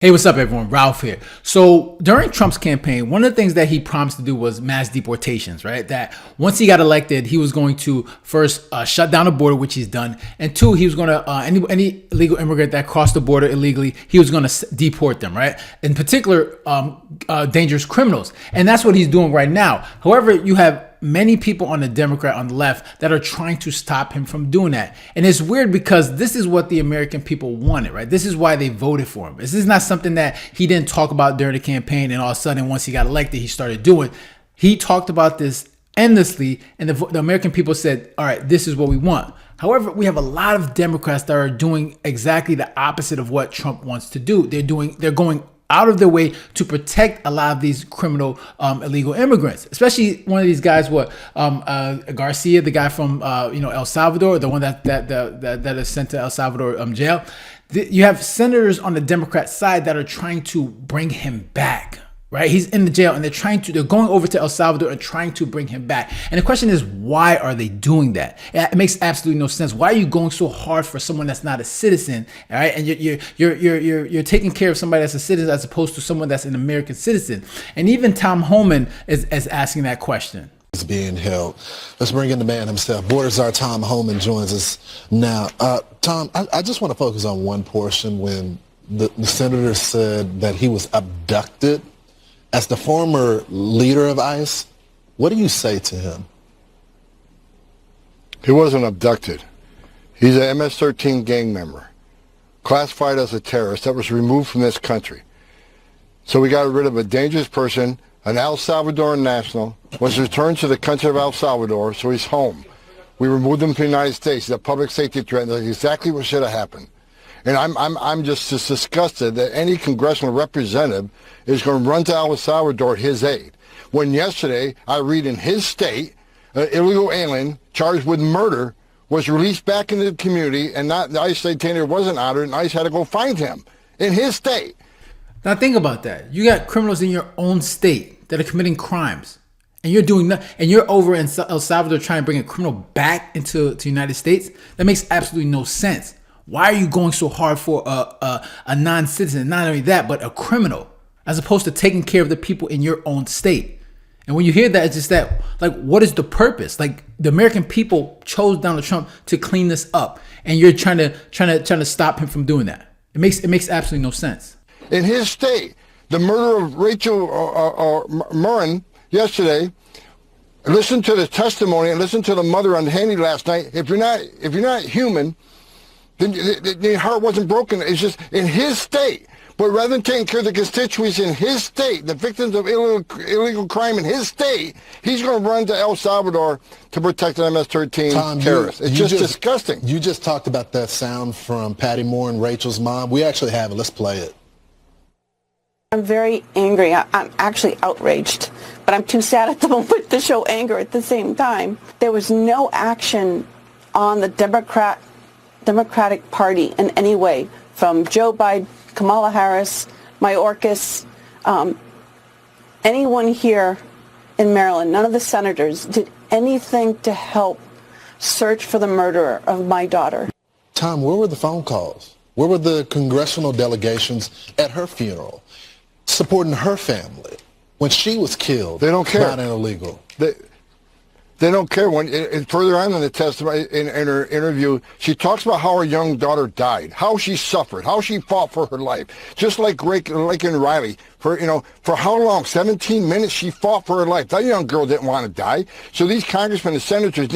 Hey, what's up, everyone? Ralph here. So during Trump's campaign, one of the things that he promised to do was mass deportations, right? That once he got elected, he was going to first shut down the border, which he's done, and two, he was going to any illegal immigrant that crossed the border illegally, he was going to deport them, right? In particular, dangerous criminals, and that's what he's doing right now. However, you have many people on the Democrat on the left that are trying to stop him from doing that. And it's weird because this is what the American people wanted, right? This is why they voted for him. This is not something that he didn't talk about during the campaign and all of a sudden once he got elected, he started doing. He talked about this endlessly and the American people said, all right, this is what we want. However, we have a lot of Democrats that are doing exactly the opposite of what Trump wants to do. They're going out of their way to protect a lot of these criminal illegal immigrants, especially one of these guys, Garcia, the guy from El Salvador, the one that is sent to El Salvador jail. You have senators on the Democrat side that are trying to bring him back. Right, he's in the jail, and they're going over to El Salvador and trying to bring him back. And the question is, why are they doing that? It makes absolutely no sense. Why are you going so hard for someone that's not a citizen? All right, and you're taking care of somebody that's a citizen as opposed to someone that's an American citizen. And even Tom Homan is asking that question. Is being held. Let's bring in the man himself. Border Czar Tom Homan joins us now. Tom, I just want to focus on one portion when the senator said that he was abducted. As the former leader of ICE, what do you say to him? He wasn't abducted. He's an MS-13 gang member, classified as a terrorist that was removed from this country. So we got rid of a dangerous person, an El Salvadoran national, was returned to the country of El Salvador, so he's home. We removed him from the United States. He's a public safety threat, and that's exactly what should have happened. And I'm just disgusted that any congressional representative is going to run to El Salvador his aid. When yesterday, I read in his state, an illegal alien charged with murder was released back into the community, and not the ICE detainer wasn't honored, and ICE had to go find him in his state. Now think about that. You got criminals in your own state that are committing crimes, and you're doing that, and you're over in El Salvador trying to bring a criminal back into the United States. That makes absolutely no sense. Why are you going so hard for a non-citizen? Not only that, but a criminal, as opposed to taking care of the people in your own state. And when you hear that, it's just that, like, what is the purpose? Like, the American people chose Donald Trump to clean this up, and you're trying to stop him from doing that. It makes absolutely no sense. In his state, the murder of Rachel Murrin yesterday. Listen to the testimony and listen to the mother on Handy last night. If you're not human, then the heart wasn't broken. It's just in his state. But rather than taking care of the constituents in his state, the victims of illegal crime in his state, he's going to run to El Salvador to protect the MS-13 terrorists. It's just disgusting. You just talked about that sound from Patty Moore and Rachel's mom. We actually have it. Let's play it. I'm very angry. I'm actually outraged, but I'm too sad at the moment to show anger at the same time. There was no action on the Democratic Party in any way, from Joe Biden, Kamala Harris, Mayorkas, anyone here in Maryland, none of the senators did anything to help search for the murderer of my daughter. Tom, where were the phone calls? Where were the congressional delegations at her funeral, supporting her family when she was killed? They don't care. By an illegal. They don't care. Further on in the testimony, in her interview, she talks about how her young daughter died, how she suffered, how she fought for her life. Just like Laken Riley, for how long? 17 minutes she fought for her life. That young girl didn't want to die. So these congressmen and senators,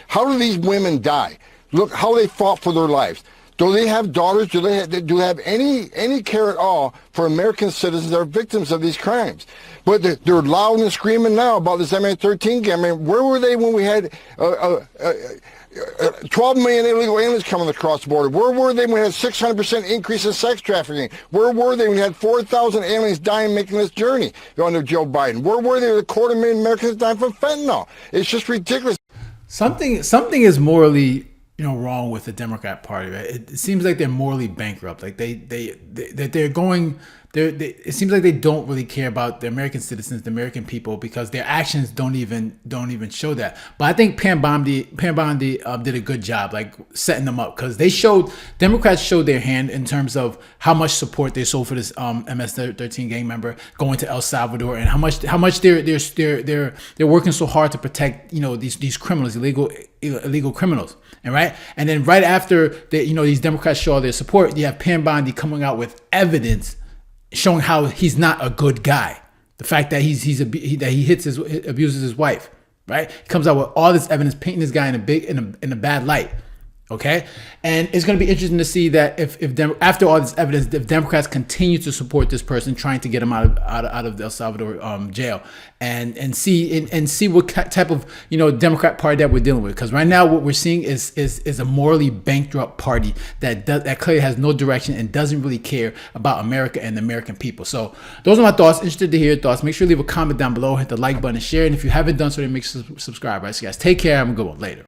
how do these women die? Look how they fought for their lives. Do they have daughters? Do they have any care at all for American citizens that are victims of these crimes? But they're loud and screaming now about this MS-13 game. I mean, where were they when we had 12 million illegal aliens coming across the border? Where were they when we had 600% increase in sex trafficking? Where were they when we had 4,000 aliens dying making this journey under Joe Biden? Where were they when 250,000 Americans dying from fentanyl? It's just ridiculous. Something is morally wrong with the Democrat Party, right? It seems like they're morally bankrupt. Like they're going it seems like they don't really care about the American citizens, the American people, because their actions don't even show that. But I think Pam Bondi did a good job, like setting them up, because Democrats showed their hand in terms of how much support they showed for this MS-13 gang member going to El Salvador, and how much they're working so hard to protect these criminals, illegal criminals. And then right after these Democrats show all their support, you have Pam Bondi coming out with evidence showing how he's not a good guy. The fact that he abuses his wife, right? He comes out with all this evidence painting this guy in a bad light. Okay, and it's going to be interesting to see that if after all this evidence, if Democrats continue to support this person, trying to get him out of the El Salvador jail, and see what type of Democrat party that we're dealing with. Because right now what we're seeing is a morally bankrupt party that clearly has no direction and doesn't really care about America and the American people. So those are my thoughts. Interested to hear your thoughts. Make sure you leave a comment down below, hit the like button, and share. And if you haven't done so, then make sure to subscribe. Right, so guys, take care. Have a good one. Later.